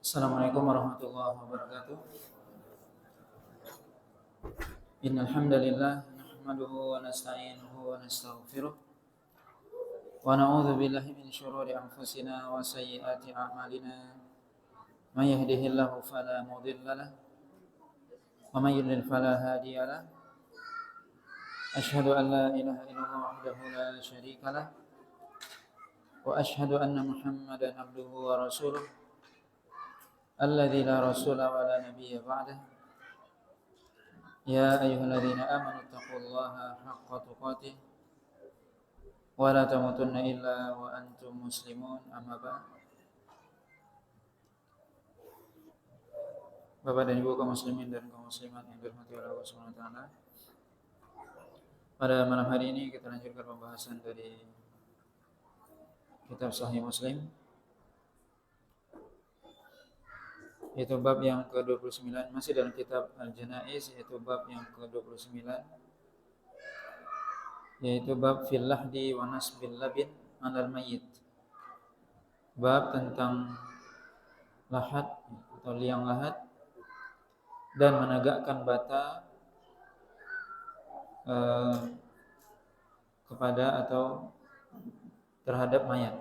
Assalamualaikum warahmatullahi wabarakatuh. Innal hamdalillah nahmaduhu wa nasta'inuhu wa nastaghfiruh wa na'udzu billahi min shururi anfusina wa sayyiati a'malina. May yahdihillahu fala mudilla lahu wa may yudlil fala hadiya lahu. Asyhadu an la ilaha illallah wahdahu la syarika lahu wa asyhadu anna Muhammadan abduhu wa rasuluh alladzi la rasula wa la nabiyya ba'dah. Ya ayyuhalladzina amanu taqullaha haqqa tuqatih wa la tamutunna illa wa antum muslimun, amma ba'd. Bapak dan Ibu kaum muslimin dan kaum muslimat yang dirahmati oleh Allah Subhanahu wa taala. Pada malam hari ini kita lanjutkan pembahasan dari kitab Sahih Muslim, yaitu bab yang ke-29, masih dalam kitab Al-Janaiz, yaitu bab yang ke-29, yaitu bab fil lahdi wa nasbil labin 'alal mayyit. Bab tentang lahat atau liang lahat dan menegakkan bata kepada atau terhadap mayat.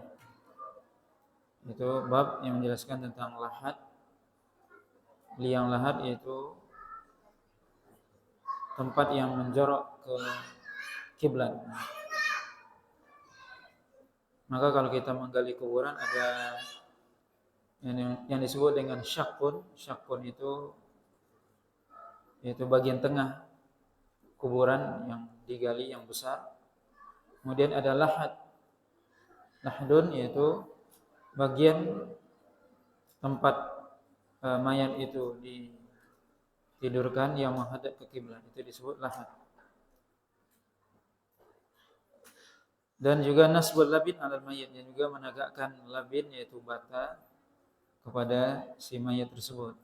Itu bab yang menjelaskan tentang lahat, liang lahat, yaitu tempat yang menjorok ke kiblat. Maka kalau kita menggali kuburan ada yang disebut dengan syakun. Syakun itu yaitu bagian tengah kuburan yang digali yang besar. Kemudian ada lahat. Lahdun yaitu bagian tempat mayat itu ditidurkan yang menghadap ke kiblat, itu disebut lahat. Dan juga nasbul labin 'alal mayyit, yang juga menegakkan labin yaitu bata kepada si mayat tersebut.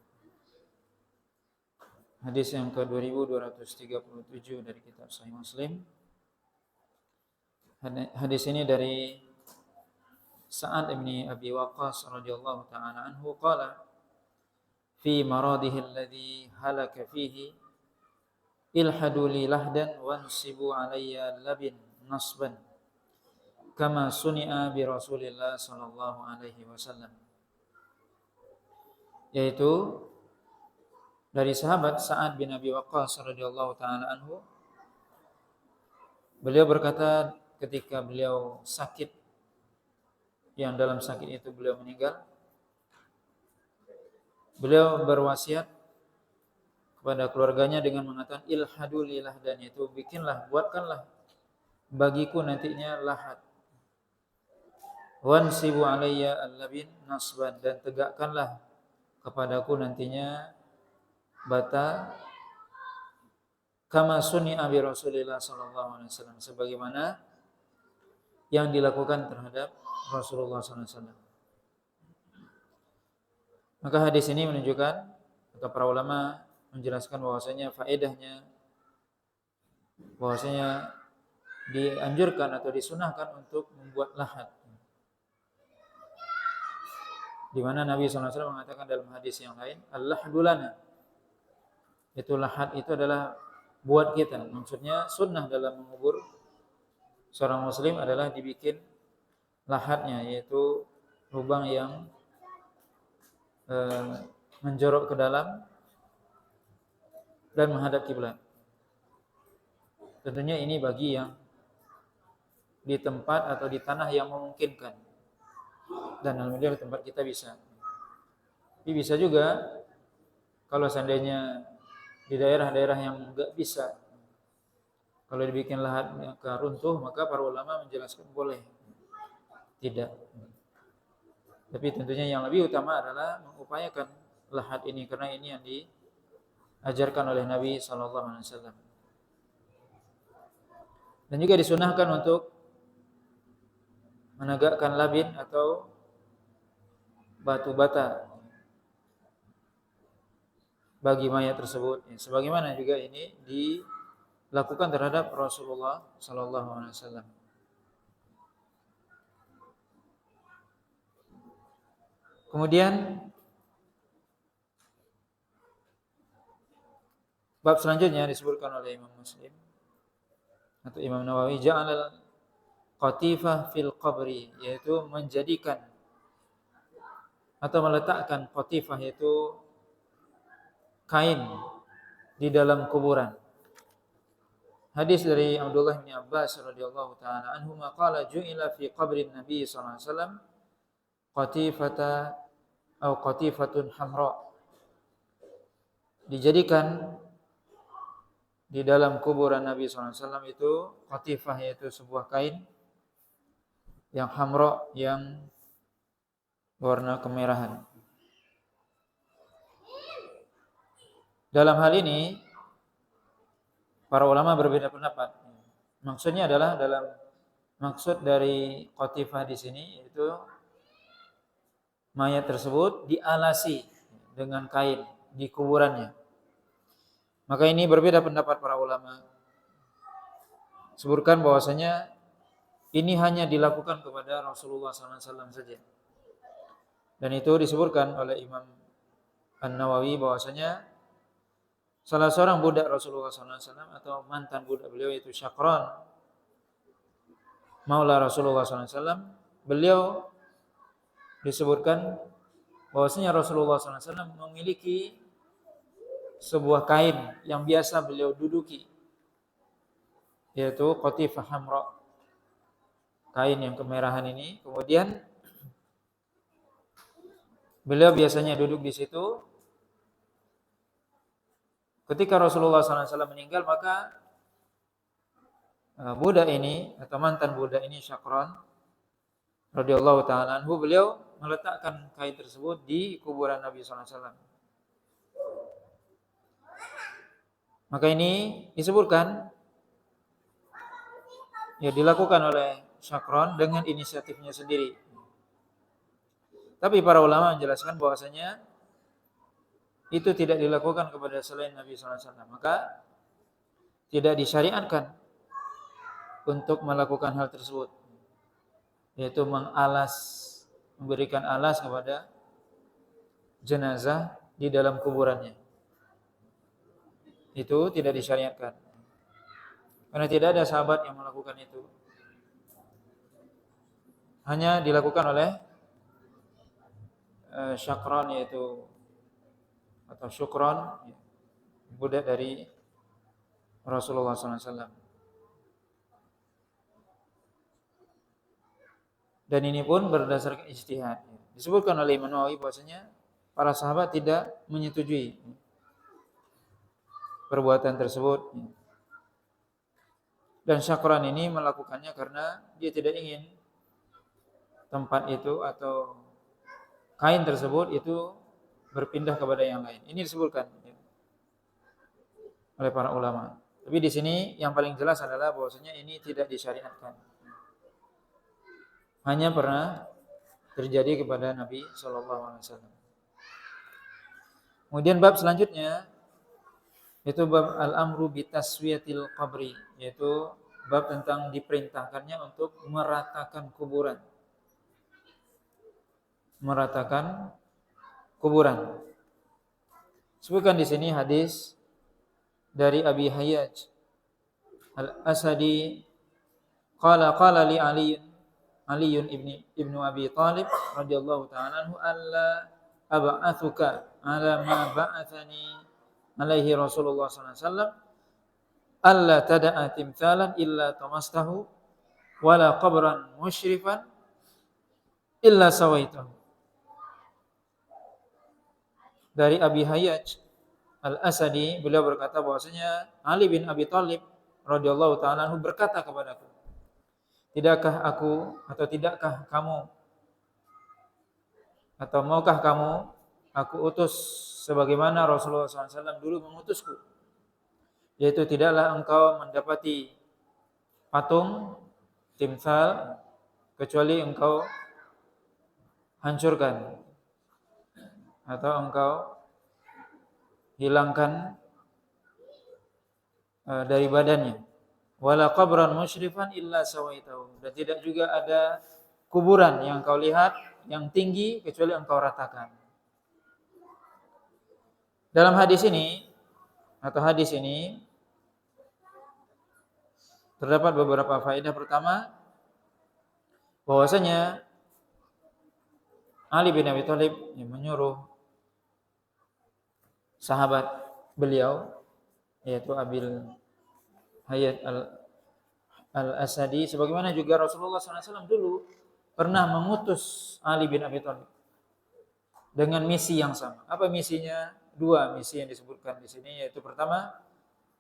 Hadis yang ke-2237 dari kitab Sahih Muslim. Hadis ini dari Sa'ad bin Abi Waqqas radhiyallahu ta'ala anhu qala fi maradihi alladhi halaka fihi ilhadu li lahdan wansibu alayya labin nasban kama suni'a bi Rasulillah sallallahu alaihi wasallam. Yaitu dari sahabat Sa'ad bin Abi Waqqas radhiyallahu ta'ala anhu, beliau berkata ketika beliau sakit, yang dalam sakit itu beliau meninggal, beliau berwasiat kepada keluarganya dengan mengatakan ilhadu li lahdan, itu buatkanlah bagiku nantinya lahat, wansibu alayya al-labin nasban, dan tegakkanlah kepadaku nantinya bata kama suni'a bi Rasulillah sallallahu alaihi wasallam, sebagaimana yang dilakukan terhadap Rasulullah sallallahu alaihi wasallam. Maka hadis ini menunjukkan, atau para ulama menjelaskan bahwasanya faedahnya, bahwasanya dianjurkan atau disunahkan untuk membuat lahat. Di mana Nabi sallallahu alaihi wasallam mengatakan dalam hadis yang lain, al-lahdu lana. Itu lahat itu adalah buat kita. Maksudnya sunnah dalam mengubur seorang muslim adalah dibikin lahatnya, yaitu lubang yang menjorok ke dalam dan menghadap kiblat. Tentunya ini bagi yang di tempat atau di tanah yang memungkinkan. Dan alhamdulillah di tempat kita bisa. Tapi bisa juga kalau seandainya di daerah-daerah yang enggak bisa, kalau dibikin lahatnya ke runtuh, maka para ulama menjelaskan boleh. Tidak. Tapi tentunya yang lebih utama adalah mengupayakan lahat ini, karena ini yang diajarkan oleh Nabi sallallahu alaihi wasallam. Dan juga disunahkan untuk menegakkan labin atau batu bata bagi mayat tersebut, sebagaimana juga ini dilakukan terhadap Rasulullah sallallahu alaihi wasallam. Kemudian Bab selanjutnya disebutkan oleh Imam Muslim atau Imam Nawawi, ja'alal qatifah fil qabri, yaitu menjadikan atau meletakkan qatifah, yaitu kain di dalam kuburan. Hadis dari Abdullah bin Abbas radhiyallahu taala anhu qala ju'ila fi qabrin Nabi sallallahu alaihi wasallam qatifata atau qatifatun hamra. Dijadikan di dalam kuburan Nabi sallallahu alaihi wasallam itu qatifah, yaitu sebuah kain yang hamra, yang warna kemerahan. Dalam hal ini para ulama berbeda pendapat. Maksudnya adalah maksud dari qatifah di sini yaitu mayat tersebut dialasi dengan kain di kuburannya. Maka ini berbeda pendapat para ulama. Sebutkan bahwasanya ini hanya dilakukan kepada Rasulullah SAW saja. Dan itu disebutkan oleh Imam An-Nawawi bahwasanya salah seorang budak Rasulullah SAW atau mantan budak beliau yaitu Syakran, maula Rasulullah SAW, beliau disebutkan bahwasanya Rasulullah SAW memiliki sebuah kain yang biasa beliau duduki, yaitu qatifah hamra, kain yang kemerahan ini. Kemudian beliau biasanya duduk di situ. Ketika Rasulullah SAW meninggal, maka budak ini atau mantan budak ini Syakran radhiyallahu taala anhu, beliau meletakkan kain tersebut di kuburan Nabi SAW. Maka ini disebutkan ya dilakukan oleh Syakran dengan inisiatifnya sendiri. Tapi para ulama menjelaskan bahwasanya itu tidak dilakukan kepada selain Nabi SAW. Maka tidak disyariatkan untuk melakukan hal tersebut, yaitu memberikan alas kepada jenazah di dalam kuburannya. Itu tidak disyariatkan. Karena tidak ada sahabat yang melakukan itu. Hanya dilakukan oleh Syakran, yaitu atau Syukran, budak dari Rasulullah SAW. Dan ini pun berdasarkan ijtihad. Disebutkan oleh Imam Nawawi bahwasanya para sahabat tidak menyetujui perbuatan tersebut. Dan Syakran ini melakukannya karena dia tidak ingin tempat itu atau kain tersebut itu berpindah kepada yang lain. Ini disebutkan oleh para ulama. Tapi di sini yang paling jelas adalah bahwasanya ini tidak disyariatkan. Hanya pernah terjadi kepada Nabi SAW. Kemudian bab selanjutnya yaitu bab al-amru bitaswiyatil qabri, yaitu bab tentang diperintahkannya untuk meratakan kuburan. Meratakan kuburan. Sebutkan di sini hadis dari Abi Hayyaj Al-Asadi, qala li Ali ibnu Abi Talib radhiyallahu ta'ala anhu, alla ab'athuka ala ma ba'athani alaihi Rasulullah sallallahu alaihi wasallam, alla tada'a timthalan illa tamastahu wala qabran musyrifan illa sawaitahu. Dari Abi Hayyaj Al-Asadi, beliau berkata bahwasanya Ali bin Abi Thalib radhiyallahu ta'ala anhu berkata kepadaku, tidakkah kamu atau maukah kamu aku utus sebagaimana Rasulullah SAW dulu mengutusku, yaitu tidaklah engkau mendapati patung timsal kecuali engkau hancurkan atau engkau hilangkan dari badannya. Wala qabran musyrifan illa sawaitahu, dan tidak juga ada kuburan yang kau lihat yang tinggi kecuali engkau ratakan. Dalam hadis ini atau hadis ini terdapat beberapa faedah. Pertama, bahwasanya Ali bin Abi Thalib yang menyuruh sahabat beliau yaitu Abil Hayat Al-Asadi, sebagaimana juga Rasulullah SAW dulu pernah mengutus Ali bin Abi Thalib dengan misi yang sama. Apa misinya? Dua misi yang disebutkan di sini, yaitu pertama,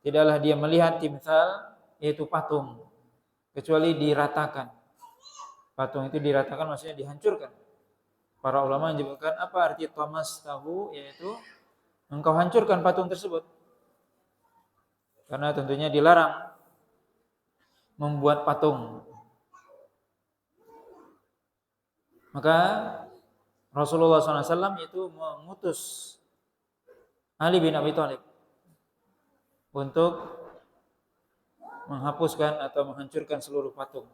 tidaklah dia melihat timsal, yaitu patung, kecuali diratakan. Patung itu diratakan maksudnya dihancurkan. Para ulama menyebutkan apa arti tamas tahu, yaitu engkau hancurkan patung tersebut. Karena tentunya dilarang membuat patung. Maka Rasulullah SAW itu mengutus Ali bin Abi Thalib untuk menghapuskan atau menghancurkan seluruh patung.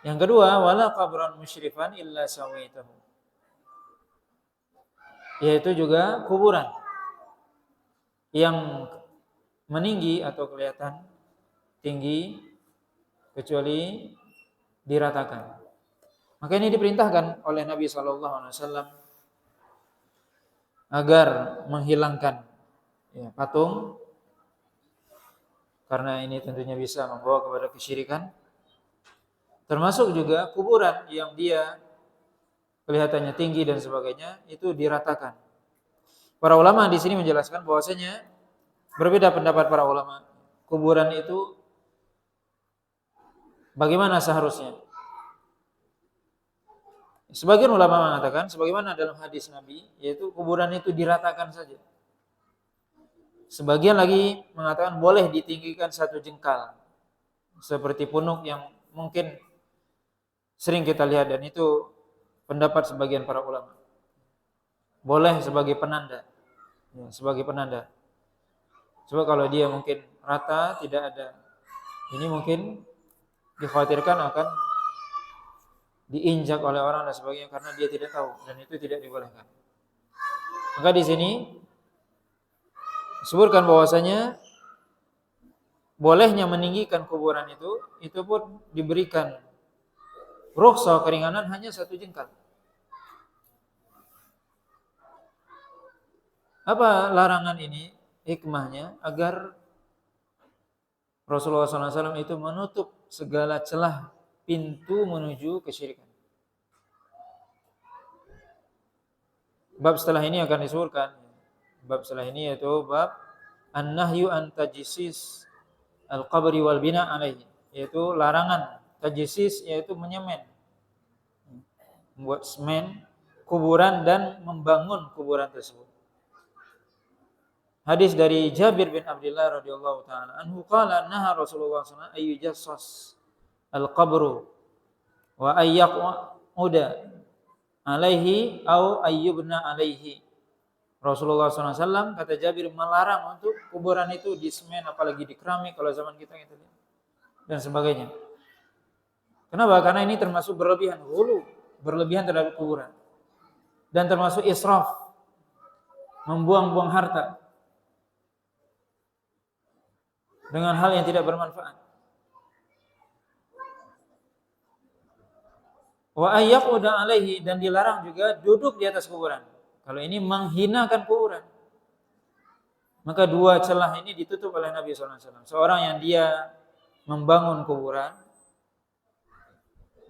Yang kedua, wala qabran musyrifan illa sawaitahu, yaitu juga kuburan yang meninggi atau kelihatan tinggi kecuali diratakan. Maka ini diperintahkan oleh Nabi SAW agar menghilangkan patung, karena ini tentunya bisa membawa kepada kesyirikan. Termasuk juga kuburan yang dia kelihatannya tinggi dan sebagainya itu diratakan. Para ulama di sini menjelaskan bahwasanya berbeda pendapat para ulama. Kuburan itu bagaimana seharusnya? Sebagian ulama mengatakan sebagaimana dalam hadis Nabi, yaitu kuburan itu diratakan saja. Sebagian lagi mengatakan boleh ditinggikan 1 jengkal, seperti punuk yang mungkin sering kita lihat, dan itu pendapat sebagian para ulama. Boleh sebagai penanda, sebagai penanda. Sebab kalau dia mungkin rata, tidak ada, ini mungkin dikhawatirkan akan diinjak oleh orang dan sebagainya karena dia tidak tahu, dan itu tidak dibolehkan. Maka di sini disebutkan bahwasanya bolehnya meninggikan kuburan itu pun diberikan rukhsah keringanan hanya 1 jengkal. Apa larangan ini? Hikmahnya agar Rasulullah SAW itu menutup segala celah pintu menuju kesyirikan. Bab setelah ini akan disebutkan. Bab setelah ini yaitu bab an-nahyu an tajsis al-qabri wal bina alaihi, yaitu larangan tajsis, yaitu menyemen, membuat semen kuburan dan membangun kuburan tersebut. Hadis dari Jabir bin Abdullah radhiyallahu taala anhu qala naha Rasulullah sallallahu alaihi wasallam ayyajassas al-qabru wa ayyaquda alaihi au ayyubna alaihi. Rasulullah SAW kata Jabir melarang untuk kuburan itu disemen, apalagi di keramik kalau zaman kita gitu, dan sebagainya. Kenapa? Karena ini termasuk berlebihan, ghulu, berlebihan terhadap kuburan, dan termasuk israf, membuang-buang harta dengan hal yang tidak bermanfaat. Wa ayyaquda alaihi, dan dilarang juga duduk di atas kuburan. Kalau ini menghinakan kuburan. Maka 2 celah ini ditutup oleh Nabi SAW. Seorang yang dia membangun kuburan,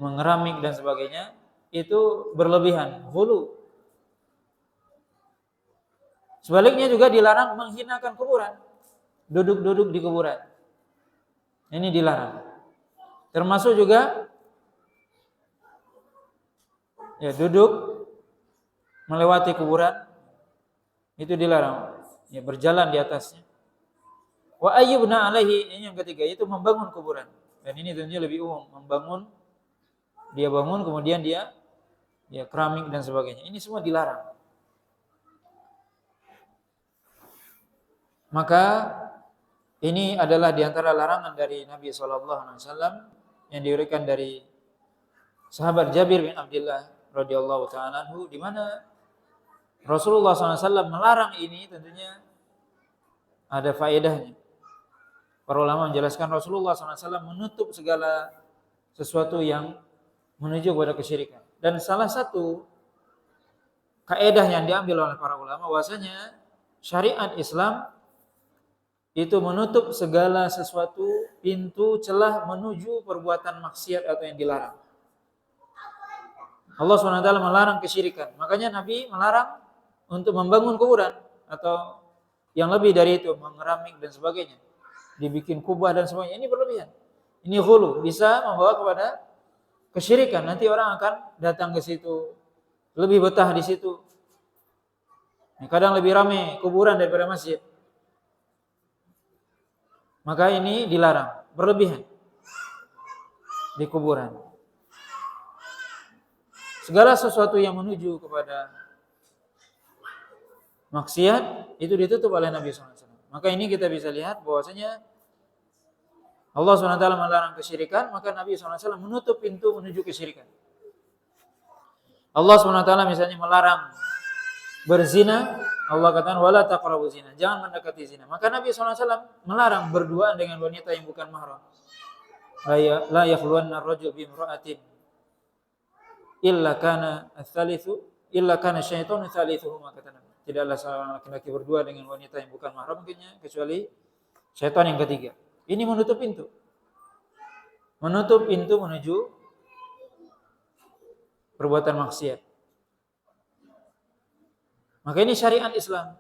mengeramik dan sebagainya, itu berlebihan, ghulu. Sebaliknya juga dilarang menghinakan kuburan, duduk-duduk di kuburan. Ini dilarang. Termasuk juga duduk melewati kuburan, itu dilarang, berjalan di atasnya. Wa ayyubna alaihi, ini yang ketiga, itu membangun kuburan. Dan ini tentunya lebih umum, membangun, dia bangun kemudian dia keramik dan sebagainya. Ini semua dilarang. Maka ini adalah diantara larangan dari Nabi SAW yang diberikan dari sahabat Jabir bin Abdullah radhiyallahu taala anhu, di mana Rasulullah SAW melarang ini tentunya ada faedahnya. Para ulama menjelaskan Rasulullah SAW menutup segala sesuatu yang menuju kepada kesyirikan. Dan salah satu kaidah yang diambil oleh para ulama bahwasanya syariat Islam itu menutup segala sesuatu pintu celah menuju perbuatan maksiat atau yang dilarang. Allah SWT melarang kesyirikan. Makanya Nabi melarang untuk membangun kuburan atau yang lebih dari itu, mengeramik dan sebagainya. Dibikin kubah dan semuanya. Ini berlebihan. Ini ghulu, bisa membawa kepada kesyirikan. Nanti orang akan datang ke situ, lebih betah di situ. Kadang lebih ramai kuburan daripada masjid. Maka ini dilarang, berlebihan di kuburan. Segala sesuatu yang menuju kepada maksiat itu ditutup oleh Nabi SAW. Maka ini kita bisa lihat bahwasanya Allah SWT melarang kesyirikan, maka Nabi SAW menutup pintu menuju kesyirikan. Allah SWT misalnya melarang berzina, Allah katakan wala taqrabu zina, jangan mendekati zina. Maka Nabi SAW melarang berduaan dengan wanita yang bukan mahram. La yakhluwanna ar-rajul bi imra'atin illa kana syaitanu thalithuhuma, kata Nabi. Tidaklah seorang laki-laki berdua dengan wanita yang bukan mahram kecuali syaitan yang ketiga. Ini menutup pintu. Menutup pintu menuju perbuatan maksiat. Maka ini syariat Islam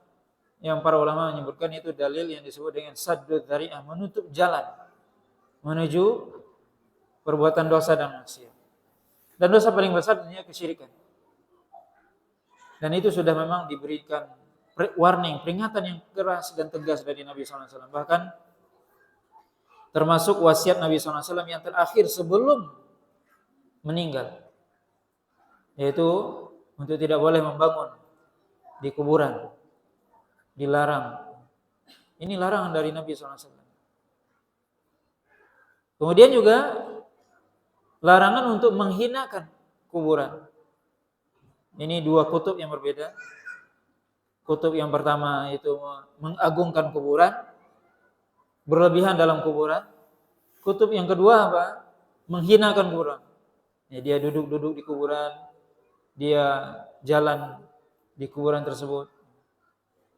yang para ulama menyebutkan itu dalil yang disebut dengan saddud dzari'ah, menutup jalan menuju perbuatan dosa dan maksiat. Dan dosa paling besar tentunya kesyirikan. Dan itu sudah memang diberikan warning, peringatan yang keras dan tegas dari Nabi SAW. Bahkan termasuk wasiat Nabi SAW yang terakhir sebelum meninggal, yaitu untuk tidak boleh membangun di kuburan, dilarang. Ini larangan dari Nabi SAW. Kemudian juga larangan untuk menghinakan kuburan. Ini dua kutub yang berbeda. Kutub yang pertama itu mengagungkan kuburan, berlebihan dalam kuburan. Kutub yang kedua apa? Menghinakan kuburan. Ya, dia duduk-duduk di kuburan, dia jalan di kuburan tersebut.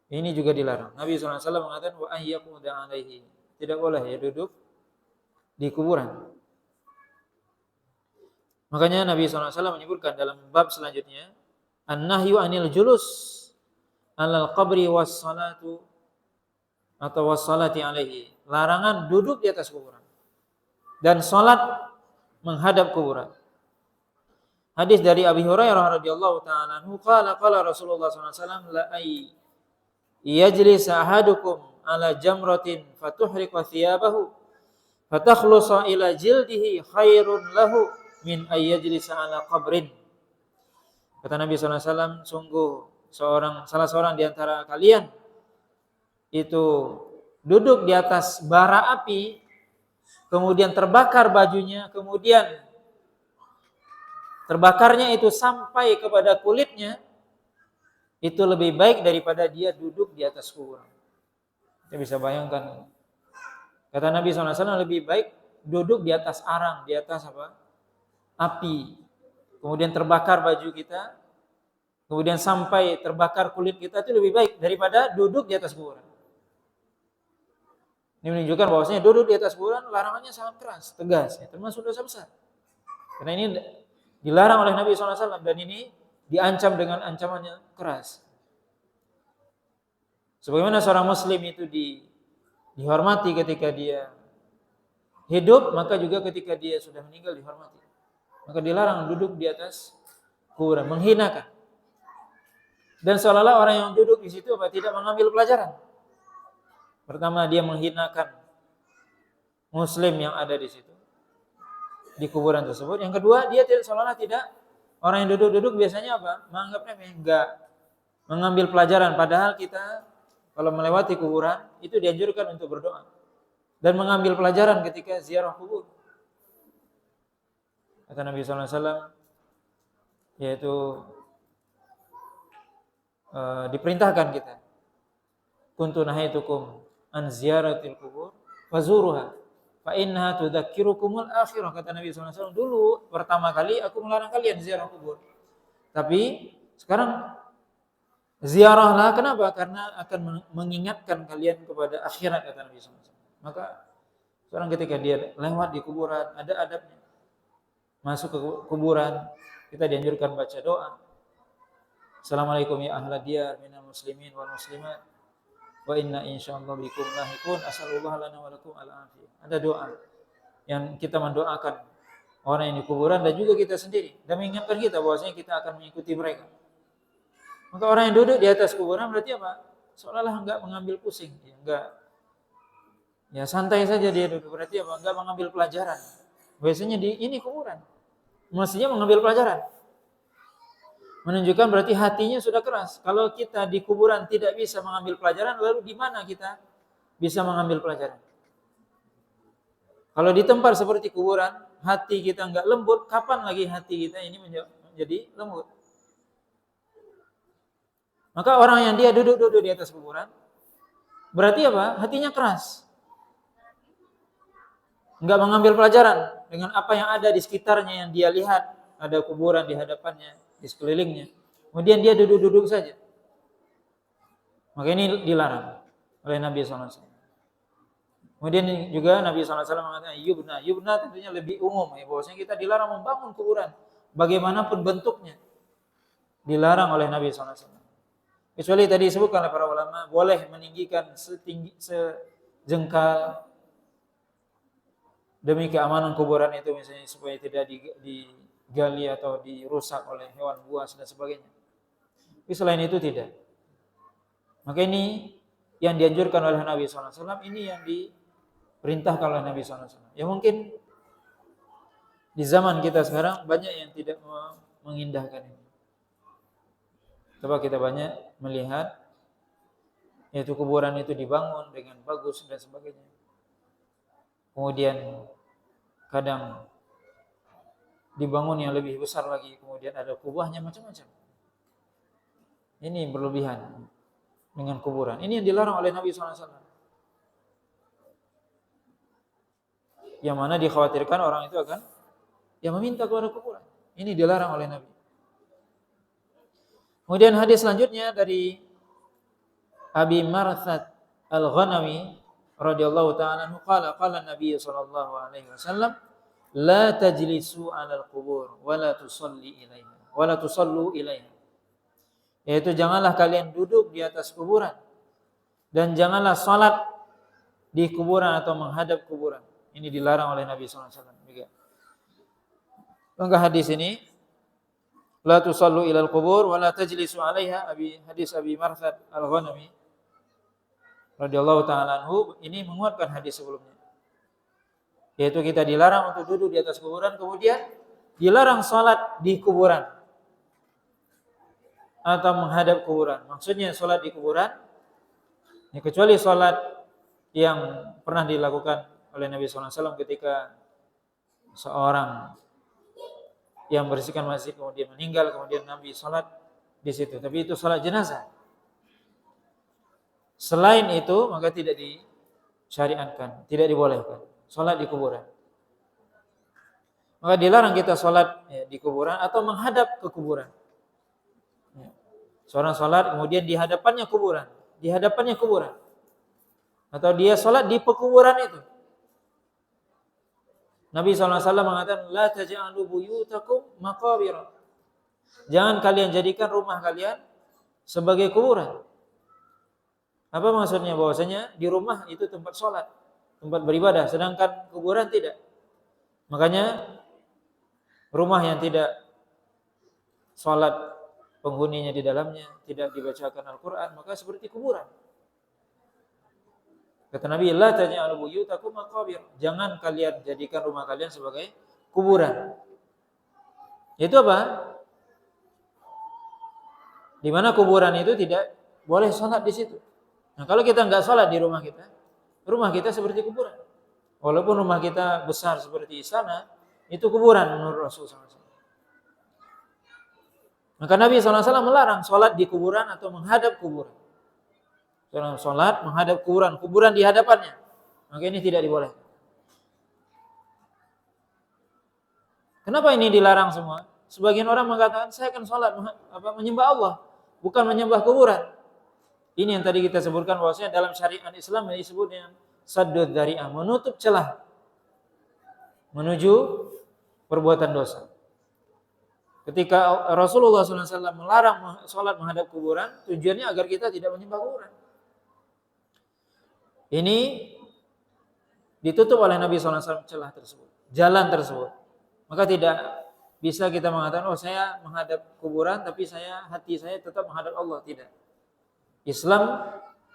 Ini juga dilarang. Nabi SAW mengatakan wa ayyaquda alaihi. Tidak boleh ya duduk di kuburan. Makanya Nabi SAW menyebutkan dalam bab selanjutnya, an-nahyu anil julus alal qabri was salatu atau was salati alaihi. Larangan duduk di atas kuburan dan salat menghadap kuburan. Hadis dari Abi Hurairah radhiyallahu taala anhu qala Rasulullah sallallahu alaihi wasallam la ay yajlis ahadukum ala jamratin fatuhriqa thiyabahu fatakhlusa ila jildihi khairun lahu min ay yajlis ala qabrin. Kata Nabi sallallahu alaihi wasallam, sungguh salah seorang di antara kalian itu duduk di atas bara api, kemudian terbakar bajunya, kemudian terbakarnya itu sampai kepada kulitnya, itu lebih baik daripada dia duduk di atas kuburan. Kita bisa bayangkan. Kata Nabi SAW, lebih baik duduk di atas arang, di atas apa? Api. Kemudian terbakar baju kita, kemudian sampai terbakar kulit kita, itu lebih baik daripada duduk di atas kuburan. Ini menunjukkan bahwasanya duduk di atas kuburan larangannya sangat keras, tegas, ya, termasuk dosa besar. Karena ini dilarang oleh Nabi SAW dan ini diancam dengan ancaman yang keras. Sebagaimana seorang muslim itu dihormati ketika dia hidup, maka juga ketika dia sudah meninggal dihormati. Maka dilarang duduk di atas kuburan, menghinakan. Dan seolah-olah orang yang duduk di situ tidak mengambil pelajaran. Pertama, dia menghinakan muslim yang ada di situ, di kuburan tersebut. Yang kedua, dia seolah-olah tidak, orang yang duduk-duduk biasanya apa? Menganggap remeh, enggak mengambil pelajaran. Padahal kita kalau melewati kuburan itu dianjurkan untuk berdoa dan mengambil pelajaran ketika ziarah kubur. Kata Nabi SAW, yaitu diperintahkan kita. Kuntu nahaitukum an ziyaratil qubur fazuruha fa innaha tudzakkirukumul akhirah, kata Nabi SAW. Dulu pertama kali aku melarang kalian ziarah kubur, tapi sekarang ziarahlah. Kenapa? Karena akan mengingatkan kalian kepada akhirat, kata Nabi SAW. Maka sekarang ketika dia lewat di kuburan, ada adabnya. Masuk ke kuburan, kita dianjurkan baca doa. Assalamualaikum ya ahla diyar minal muslimin wal muslimat wa inna insyaallah bikum lahiqun asallallahu lana wa lakum al-afiyah. Ada doa yang kita mendoakan orang yang di kuburan dan juga kita sendiri, dan mengingatkan kita bahwasanya kita akan mengikuti mereka. Maka orang yang duduk di atas kuburan berarti apa? Seolah-olah enggak mengambil pusing, ya enggak. Ya santai saja dia duduk, berarti apa? Enggak mengambil pelajaran. Biasanya di ini kuburan. Mestinya mengambil pelajaran. Menunjukkan berarti hatinya sudah keras. Kalau kita di kuburan tidak bisa mengambil pelajaran, lalu di mana kita bisa mengambil pelajaran? Kalau di tempat seperti kuburan, hati kita enggak lembut, kapan lagi hati kita ini menjadi lembut? Maka orang yang dia duduk-duduk di atas kuburan, berarti apa? Hatinya keras. Enggak mengambil pelajaran dengan apa yang ada di sekitarnya yang dia lihat. Ada kuburan di hadapannya, di sekelilingnya. Kemudian dia duduk-duduk saja. Maka ini dilarang oleh Nabi SAW. Kemudian juga Nabi SAW mengatakan yubna tentunya lebih umum. Ya, bahwasanya kita dilarang membangun kuburan bagaimanapun bentuknya. Dilarang oleh Nabi SAW. Kecuali tadi disebutkan oleh para ulama, boleh meninggikan sejengkal demi keamanan kuburan itu, misalnya supaya tidak digali atau dirusak oleh hewan buas dan sebagainya. Tapi selain itu tidak. Maka ini yang dianjurkan oleh Nabi SAW, ini yang diperintahkan oleh Nabi SAW. Ya mungkin di zaman kita sekarang banyak yang tidak mengindahkan ini. Coba kita banyak melihat yaitu kuburan itu dibangun dengan bagus dan sebagainya. Kemudian kadang dibangun yang lebih besar lagi, kemudian ada kubahnya macam-macam. Ini berlebihan dengan kuburan. Ini yang dilarang oleh Nabi SAW. Yang mana dikhawatirkan orang itu akan meminta kepada kuburan. Ini dilarang oleh Nabi. Kemudian hadis selanjutnya dari Abi Marthad Al-Ghanawi radhiyallahu ta'ala anhu qala Nabi sallallahu alaihi wasallam la tajlisu 'alal qubur wa la tusallu ilaiha. Yaitu janganlah kalian duduk di atas kuburan dan janganlah salat di kuburan atau menghadap kuburan. Ini dilarang oleh Nabi sallallahu alaihi wasallam juga. Maka hadis ini la tusallu ilal qubur wa la tajlisu 'alaiha, hadis Abi Marthad Al-Ghanawi radhiyallahu ta'ala anhu, ini menguatkan hadis sebelumnya. Yaitu kita dilarang untuk duduk di atas kuburan, kemudian dilarang salat di kuburan atau menghadap kuburan. Maksudnya salat di kuburan ya, kecuali salat yang pernah dilakukan oleh Nabi SAW ketika seorang yang membersihkan masjid kemudian meninggal, kemudian Nabi salat di situ. Tapi itu salat jenazah. Selain itu maka tidak disyariatkan, tidak dibolehkan salat di kuburan. Maka dilarang kita salat di kuburan atau menghadap ke kuburan. Seorang salat kemudian di hadapannya kuburan, atau dia salat di pekuburan itu. Nabi SAW mengatakan la taj'alu buyutakum maqabir. Jangan kalian jadikan rumah kalian sebagai kuburan. Apa maksudnya? Bahwasanya di rumah itu tempat sholat, tempat beribadah, sedangkan kuburan tidak. Makanya rumah yang tidak sholat penghuninya di dalamnya, tidak dibacakan Al-Quran, maka seperti kuburan. Kata Nabi, la taj'alu buyutakum maqabir. Jangan kalian jadikan rumah kalian sebagai kuburan. Itu apa? Di mana kuburan itu tidak boleh sholat di situ. Nah, kalau kita enggak sholat di rumah kita seperti kuburan. Walaupun rumah kita besar seperti istana, itu kuburan menurut Rasulullah SAW. Maka Nabi SAW melarang sholat di kuburan atau menghadap kuburan. Sholat menghadap kuburan, kuburan di hadapannya. Maka ini tidak dibolehkan. Kenapa ini dilarang semua? Sebagian orang mengatakan saya akan sholat menyembah Allah, bukan menyembah kuburan. Ini yang tadi kita sebutkan bahwasanya dalam syariat Islam disebut dengan saddud dzari'ah, menutup celah menuju perbuatan dosa. Ketika Rasulullah SAW melarang sholat menghadap kuburan, tujuannya agar kita tidak menyembah kuburan. Ini ditutup oleh Nabi SAW celah tersebut, jalan tersebut. Maka tidak bisa kita mengatakan, oh saya menghadap kuburan, tapi hati saya tetap menghadap Allah. Tidak. Islam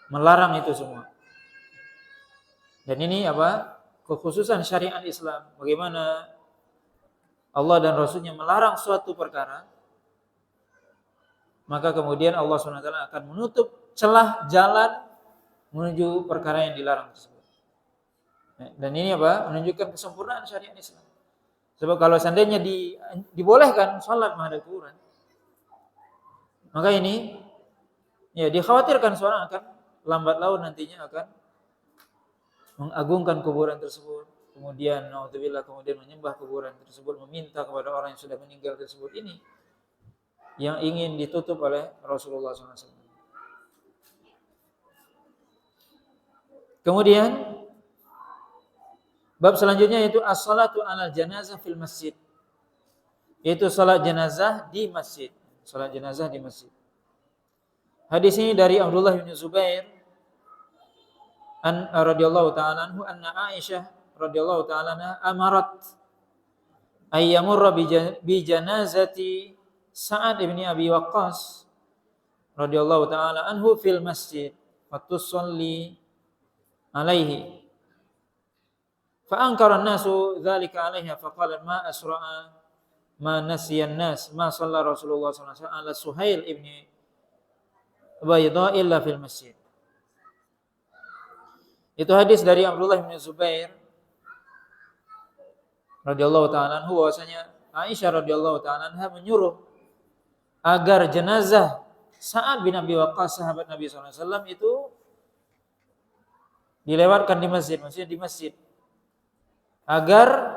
melarang itu semua. Dan ini kekhususan syariat Islam. Bagaimana Allah dan Rasulnya melarang suatu perkara, maka kemudian Allah SWT akan menutup celah jalan menuju perkara yang dilarang tersebut. Dan ini menunjukkan kesempurnaan syariat Islam. Sebab kalau seandainya dibolehkan sholat menghadap kuburan, maka ini dikhawatirkan seorang akan lambat laun nantinya akan mengagungkan kuburan tersebut, kemudian naudzubillah kemudian menyembah kuburan tersebut, meminta kepada orang yang sudah meninggal tersebut. Ini yang ingin ditutup oleh Rasulullah SAW. Kemudian bab selanjutnya yaitu as-salatu 'alal janazah fil masjid. Yaitu salat jenazah di masjid. Salat jenazah di masjid. Hadis ini dari Abdullah bin Zubair radhiyallahu ta'ala anhu anna Aisyah radhiyallahu ta'ala anha amarat ay yamurra bi janazati Sa'ad bin Abi Waqqas radhiyallahu ta'ala anhu fil masjid fatusalli alaihi fa ankara an-nasu dzalika 'alaiha fa qala ma asra'a ma nasiya an-nas ma shalla Rasulullah sallallahu alaihi wasallam ala Suhail ibn Bayda illa fil masjid. Itu hadis dari Abdullah bin Zubair radhiyallahu ta'ala anhu bahwasanya Aisyah radhiyallahu ta'ala anha menyuruh agar jenazah Sa'ad bin Abi Waqqas sahabat Nabi sallallahu alaihi wasallam itu dilewatkan di masjid, maksudnya di masjid. Agar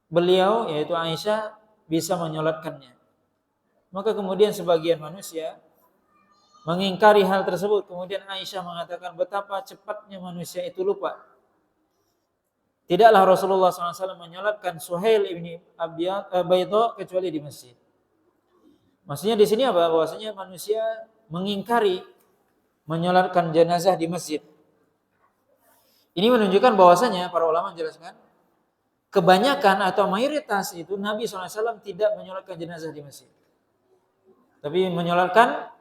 beliau yaitu Aisyah bisa menyolatkannya. Maka kemudian sebagian manusia mengingkari hal tersebut. Kemudian Aisyah mengatakan betapa cepatnya manusia itu lupa. Tidaklah Rasulullah SAW menyolatkan Suhail ibni Bayda kecuali di masjid. Maksudnya di sini bahwasanya manusia mengingkari menyolatkan jenazah di masjid. Ini menunjukkan bahwasanya para ulama menjelaskan kebanyakan atau mayoritas itu Nabi SAW tidak menyolatkan jenazah di masjid. Tapi menyolatkan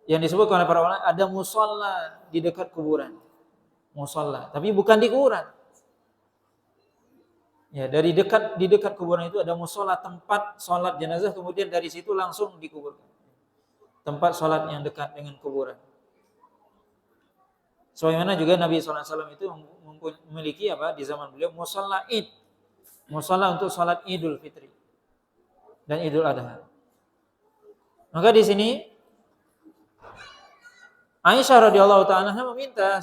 yang disebut oleh para ulama ada musalla di dekat kuburan. Musalla, tapi bukan di kuburan. Ya, di dekat kuburan itu ada musalla, tempat salat jenazah, kemudian dari situ langsung dikuburkan. Tempat salat yang dekat dengan kuburan. Sebagaimana juga Nabi SAW itu memiliki di zaman beliau musalla Id. Musalla untuk salat Idul Fitri dan Idul Adha. Maka di sini Aisyah radhiyallahu ta'ala meminta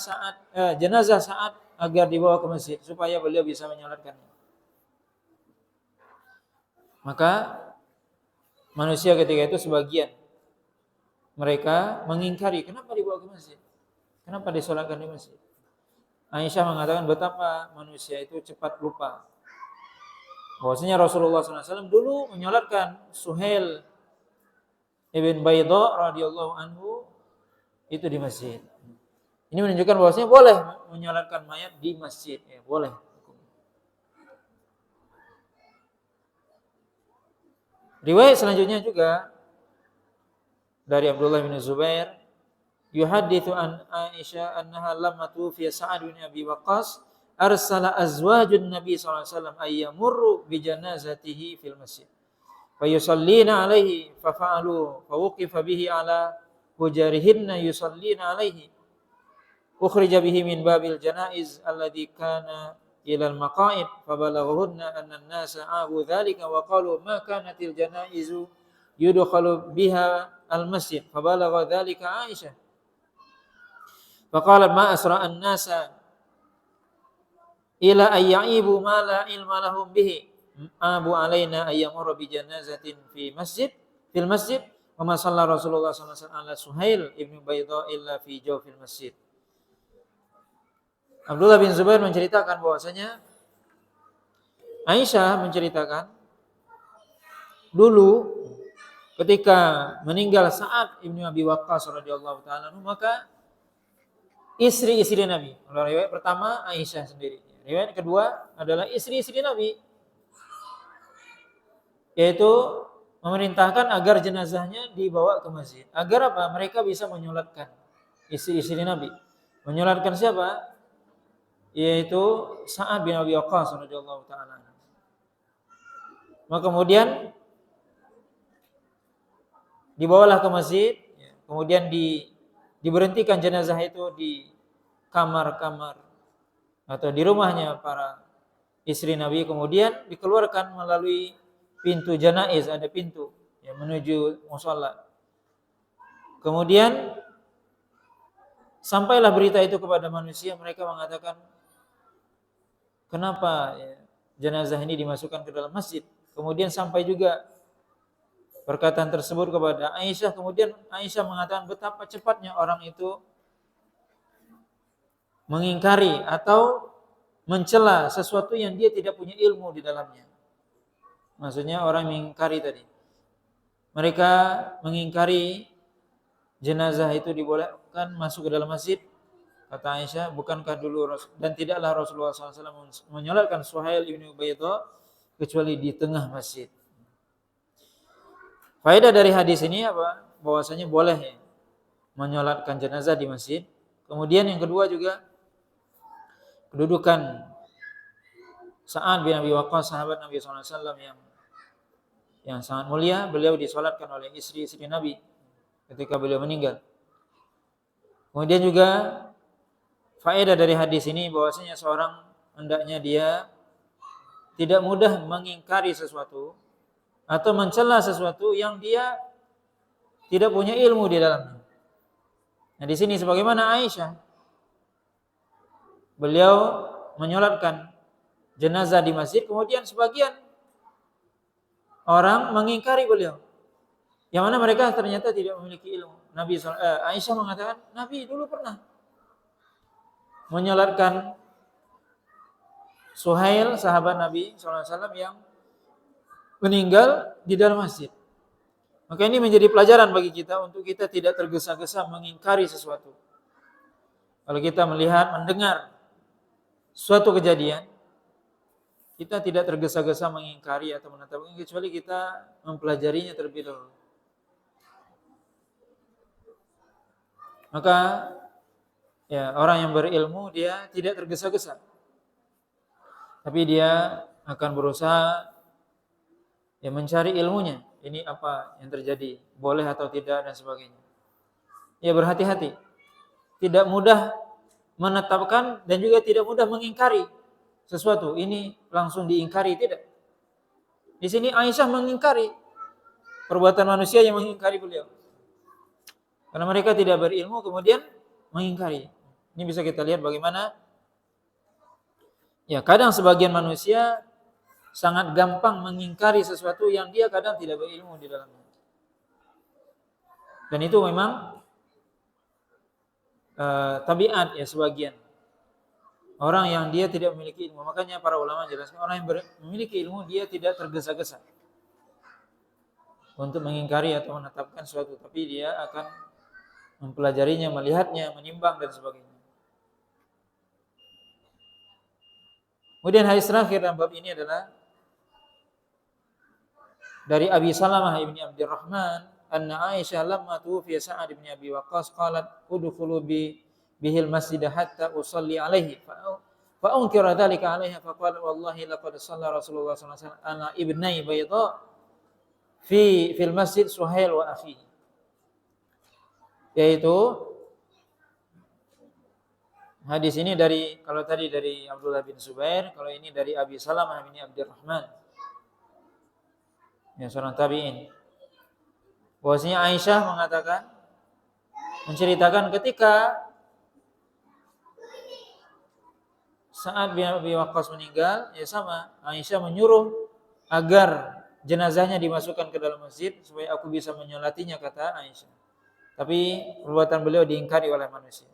jenazah Sa'ad agar dibawa ke masjid supaya beliau bisa menyolatkannya. Maka manusia ketika itu sebagian mereka mengingkari, kenapa dibawa ke masjid? Kenapa disolatkan di masjid? Aisyah mengatakan betapa manusia itu cepat lupa. Bahwasanya Rasulullah SAW dulu menyolatkan Suhail ibn Bayda radhiyallahu anhu itu di masjid. Ini menunjukkan bahwasanya boleh menyolatkan mayat di masjid, ya, boleh. Riwayat selanjutnya juga dari Abdullah bin Zubair, yuhaditsu an Aisyah annaha lamma tufiya Sa'ad bin Abi Waqqas arsala azwajun Nabi sallallahu alaihi wasallam ayyamurru bi janazatihi fil masjid. Fa yusallina alaihi fa fa'alu fa wuqifa bihi ala hujarihinna yusallina alaihi ukhrija bihi min babil janaiz alladhi kana ila al-maqa'id fabalaghahunna anna an-nasa abu dhalika wa qalu ma kanatil janaizu yudkhalu biha al-masjid fabalagha dhalika Aisyah faqalat ma asra an-nasa ila ayyibu ma la ilma lahum bihi abu alaina ayyamur bi janazatin fil masjid wa ma shalla Rasulullah sallallahu alaihi wasallam ala Suhail ibnu Baidha illa fi jawfil masjid. Abdullah bin Zubair menceritakan bahwasanya Aisyah menceritakan dulu ketika meninggal Sa'ad ibnu Abi Waqqas radhiyallahu taala maka istri-istri Nabi. Riwayat pertama Aisyah sendiri. Riwayat kedua adalah istri-istri Nabi, yaitu memerintahkan agar jenazahnya dibawa ke masjid. Agar apa? Mereka bisa menyolatkan istri-istri Nabi. Menyolatkan siapa? Yaitu Sa'ad bin Abi Waqqas radhiyallahu taala. Maka kemudian dibawalah ke masjid, kemudian diberhentikan jenazah itu di kamar-kamar atau di rumahnya para istri Nabi, kemudian dikeluarkan melalui pintu janaiz, ada pintu yang menuju musalla. Kemudian sampailah berita itu kepada manusia, mereka mengatakan, kenapa jenazah ini dimasukkan ke dalam masjid? Kemudian sampai juga perkataan tersebut kepada Aisyah, kemudian Aisyah mengatakan betapa cepatnya orang itu mengingkari atau mencela sesuatu yang dia tidak punya ilmu di dalamnya. Maksudnya orang mengingkari tadi. Mereka mengingkari jenazah itu dibolehkan masuk ke dalam masjid. Kata Aisyah, bukankah dulu dan tidaklah Rasulullah SAW menyolatkan Suhail ibnu Baidha kecuali di tengah masjid. Faedah dari hadis ini apa? Bahwasanya boleh menyolatkan jenazah di masjid. Kemudian yang kedua juga kedudukan Sa'ad bin Abi Waqqas, sahabat Nabi SAW yang sangat mulia. Beliau disolatkan oleh istri-istri Nabi ketika beliau meninggal. Kemudian juga faedah dari hadis ini bahwasanya seorang hendaknya dia tidak mudah mengingkari sesuatu atau mencela sesuatu yang dia tidak punya ilmu di dalamnya. Nah, di sini sebagaimana Aisyah, beliau menyolatkan jenazah di masjid, kemudian sebagian orang mengingkari beliau, yang mana mereka ternyata tidak memiliki ilmu. Aisyah mengatakan, Nabi dulu pernah menyolatkan Suhail, sahabat Nabi SAW yang meninggal di dalam masjid. Maka ini menjadi pelajaran bagi kita untuk kita tidak tergesa-gesa mengingkari sesuatu. Kalau kita melihat, mendengar suatu kejadian, kita tidak tergesa-gesa mengingkari atau menetapkan, kecuali kita mempelajarinya terlebih dahulu. Maka orang yang berilmu dia tidak tergesa-gesa, tapi dia akan berusaha mencari ilmunya. Ini apa yang terjadi, boleh atau tidak dan sebagainya. Berhati-hati, tidak mudah menetapkan dan juga tidak mudah mengingkari sesuatu. Ini langsung diingkari, tidak. Di sini Aisyah mengingkari perbuatan manusia yang mengingkari beliau, karena mereka tidak berilmu kemudian mengingkari. Ini bisa kita lihat bagaimana kadang sebagian manusia sangat gampang mengingkari sesuatu yang dia kadang tidak berilmu di dalamnya. Dan itu memang tabiat sebagian orang yang dia tidak memiliki ilmu. Makanya para ulama jelaskan, orang yang memiliki ilmu dia tidak tergesa-gesa untuk mengingkari atau menetapkan sesuatu, tapi dia akan mempelajarinya, melihatnya, menimbang dan sebagainya. Kemudian hadis terakhir dalam bab ini adalah dari Abi Salamah ibni Abdurrahman, anna Aisyah lamma tuwfiya Sa'ad ibn Abi Waqqas qalat udkhulu bihil masjid hatta usalli alaihi fa unkira dzalika alaiha fa qala wallahi laqad shalla Rasulullah sallallahu alaihi wasallam ana ibnai Baidha fil masjid Suhail wa akhihi. Yaitu Hadis ini dari, kalau tadi dari Abdullah bin Zubair, kalau ini dari Abi Salamah bin Abdurrahman, yang seorang tabi'in. Bahwasanya Aisyah mengatakan, menceritakan ketika saat bin Abi Waqqas meninggal, ya sama, Aisyah menyuruh agar jenazahnya dimasukkan ke dalam masjid supaya aku bisa menyolatinya, kata Aisyah. Tapi perbuatan beliau diingkari oleh manusia.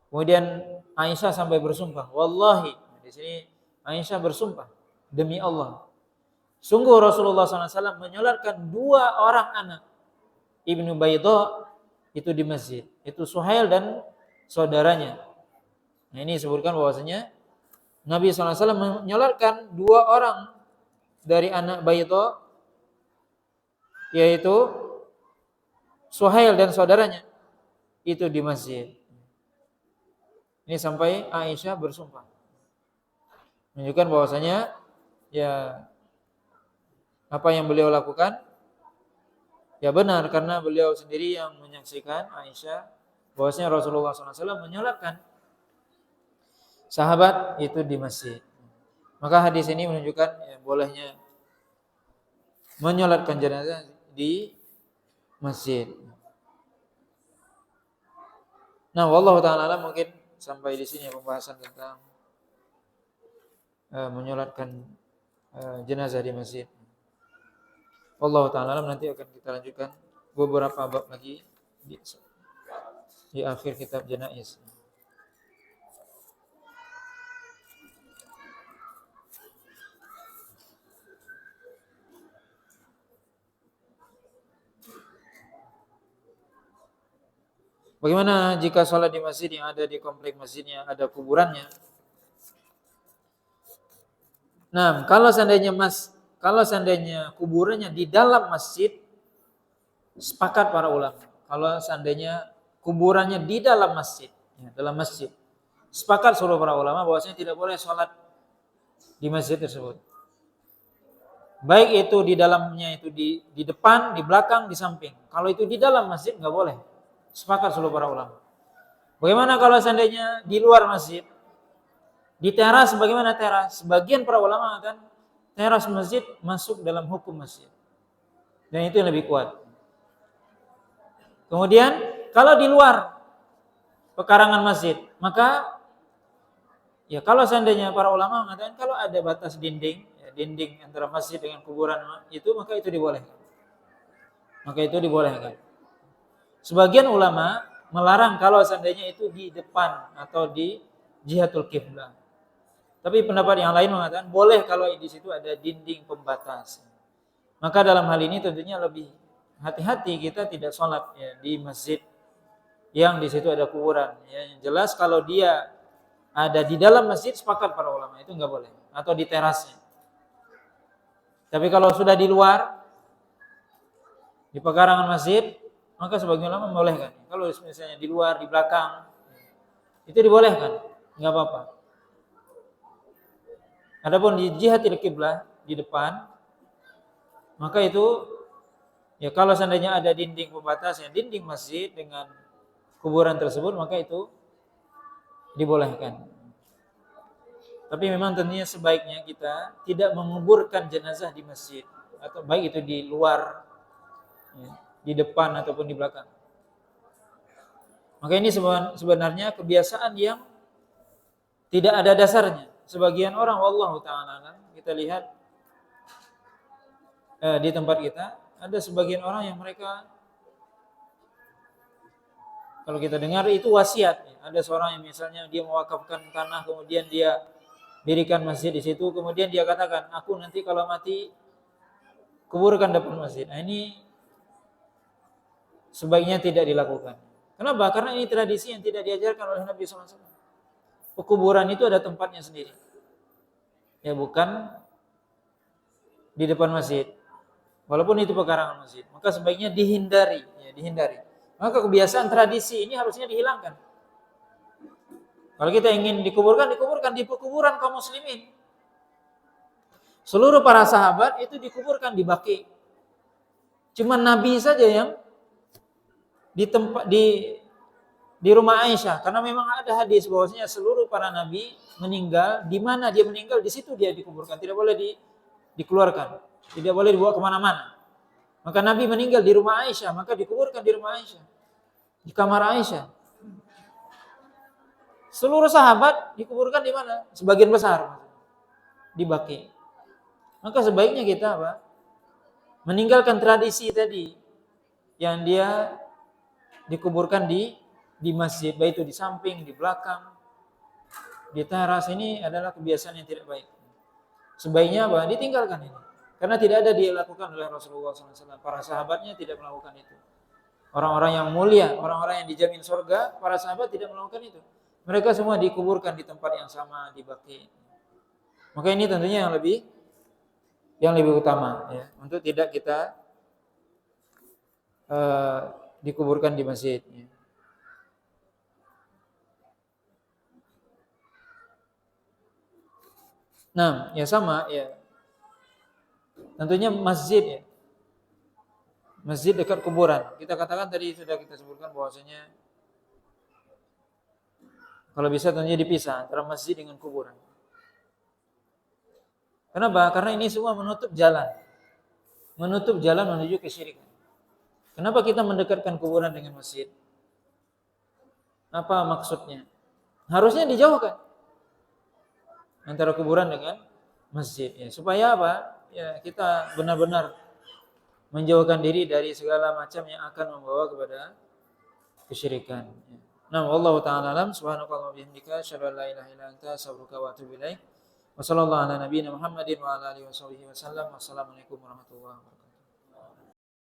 Kemudian Aisyah sampai bersumpah, wallahi, di sini Aisyah bersumpah, demi Allah, sungguh Rasulullah SAW menyolatkan 2 orang anak Ibnu Baydah itu di masjid. Itu Suhail dan saudaranya. Nah, ini disebutkan bahwasanya Nabi SAW menyolatkan 2 orang dari anak Baydah, yaitu Suhail dan saudaranya, itu di masjid. Ini sampai Aisyah bersumpah, menunjukkan bahwasanya ya apa yang beliau lakukan ya benar, karena beliau sendiri yang menyaksikan Aisyah bahwasanya Rasulullah SAW menyolatkan sahabat itu di masjid. Maka hadis ini menunjukkan ya, bolehnya menyolatkan jenazah di masjid. Nah, wallahu ta'ala mungkin sampai di sini pembahasan tentang menyolatkan jenazah di masjid. Wallahu ta'ala nanti akan kita lanjutkan beberapa bab lagi di akhir kitab Janaiz. Bagaimana jika sholat di masjid yang ada di komplek masjidnya ada kuburannya? Nah, kalau seandainya kuburannya di dalam masjid, sepakat para ulama. Kalau seandainya kuburannya di dalam masjid, ya, dalam masjid, sepakat seluruh para ulama bahwasanya tidak boleh sholat di masjid tersebut. Baik itu di dalamnya, itu di depan, di belakang, di samping. Kalau itu di dalam masjid nggak boleh. Sepakat seluruh para ulama. Bagaimana kalau seandainya di luar masjid? Di teras, bagaimana teras? Sebagian para ulama akan teras masjid masuk dalam hukum masjid. Dan itu yang lebih kuat. Kemudian kalau di luar pekarangan masjid, maka ya kalau seandainya para ulama mengatakan kalau ada batas dinding, ya, dinding antara masjid dengan kuburan itu, maka itu dibolehkan. Maka itu dibolehkan. Sebagian ulama melarang kalau seandainya itu di depan atau di jihatul qiblah. Tapi pendapat yang lain mengatakan boleh kalau di situ ada dinding pembatas. Maka dalam hal ini tentunya lebih hati-hati kita tidak sholat ya, di masjid yang di situ ada kuburan. Ya, yang jelas kalau dia ada di dalam masjid, sepakat para ulama itu nggak boleh, atau di terasnya. Tapi kalau sudah di luar, di pekarangan masjid, maka sebagian ulama membolehkan. Kalau misalnya di luar, di belakang, itu dibolehkan, nggak apa-apa. Adapun di jihatil qiblah, di depan, maka itu ya kalau seandainya ada dinding pembatasnya, dinding masjid dengan kuburan tersebut, maka itu dibolehkan. Tapi memang tentunya sebaiknya kita tidak menguburkan jenazah di masjid, atau baik itu di luar, ya, di depan ataupun di belakang. Maka ini sebenarnya kebiasaan yang tidak ada dasarnya. Sebagian orang, wallahu ta'ala, kita lihat di tempat kita ada sebagian orang yang mereka, kalau kita dengar itu wasiat. Ada seorang yang misalnya dia mewakafkan tanah, kemudian dia dirikan masjid di situ, kemudian dia katakan, aku nanti kalau mati kuburkan depan masjid. Nah, ini sebaiknya tidak dilakukan. Kenapa? Karena ini tradisi yang tidak diajarkan oleh Nabi SAW. Kuburan itu ada tempatnya sendiri. Ya, bukan di depan masjid. Walaupun itu pekarangan masjid, maka sebaiknya dihindari, ya, dihindari. Maka kebiasaan tradisi ini harusnya dihilangkan. Kalau kita ingin dikuburkan di kuburan kaum muslimin. Seluruh para sahabat itu dikuburkan di Baqi. Cuma Nabi saja yang di di rumah Aisyah, karena memang ada hadis bahwasanya seluruh para nabi meninggal, di mana dia meninggal di situ dia dikuburkan, tidak boleh dikeluarkan, tidak boleh dibawa kemana-mana. Maka Nabi meninggal di rumah Aisyah, maka dikuburkan di rumah Aisyah, di kamar Aisyah. Seluruh sahabat dikuburkan di mana? Sebagian besar di Baqi. Maka sebaiknya kita apa? Meninggalkan tradisi tadi yang dia dikuburkan di masjid, baik itu di samping, di belakang, di teras. Ini adalah kebiasaan yang tidak baik. Sebaiknya apa? Ditinggalkan ini. Karena tidak ada dilakukan oleh Rasulullah SAW. Para sahabatnya tidak melakukan itu. Orang-orang yang mulia, orang-orang yang dijamin surga, para sahabat tidak melakukan itu. Mereka semua dikuburkan di tempat yang sama, di Baqi. Maka ini tentunya yang lebih utama, ya, untuk tidak kita dikuburkan di masjid. Ya. Nah, ya sama, ya. Tentunya masjid, ya. Masjid dekat kuburan. Kita katakan tadi sudah kita sebutkan bahwasanya kalau bisa tentunya dipisah antara masjid dengan kuburan. Kenapa? Karena ini semua menutup jalan menuju kesyirikan. Kenapa kita mendekatkan kuburan dengan masjid? Apa maksudnya? Harusnya dijauhkan antara kuburan dengan masjid, ya. Supaya apa? Ya, kita benar-benar menjauhkan diri dari segala macam yang akan membawa kepada kesyirikan. Ya. Nah, wallahu ta'ala alam. Subhanakallahumma wa bihamdika asyhadu an la ilaha illa anta astaghfiruka wa atubu ilaik. Wa sallallahu ala nabiyyina Muhammadin wa ala alihi wasallam. Wassalamualaikum warahmatullahi wabarakatuh.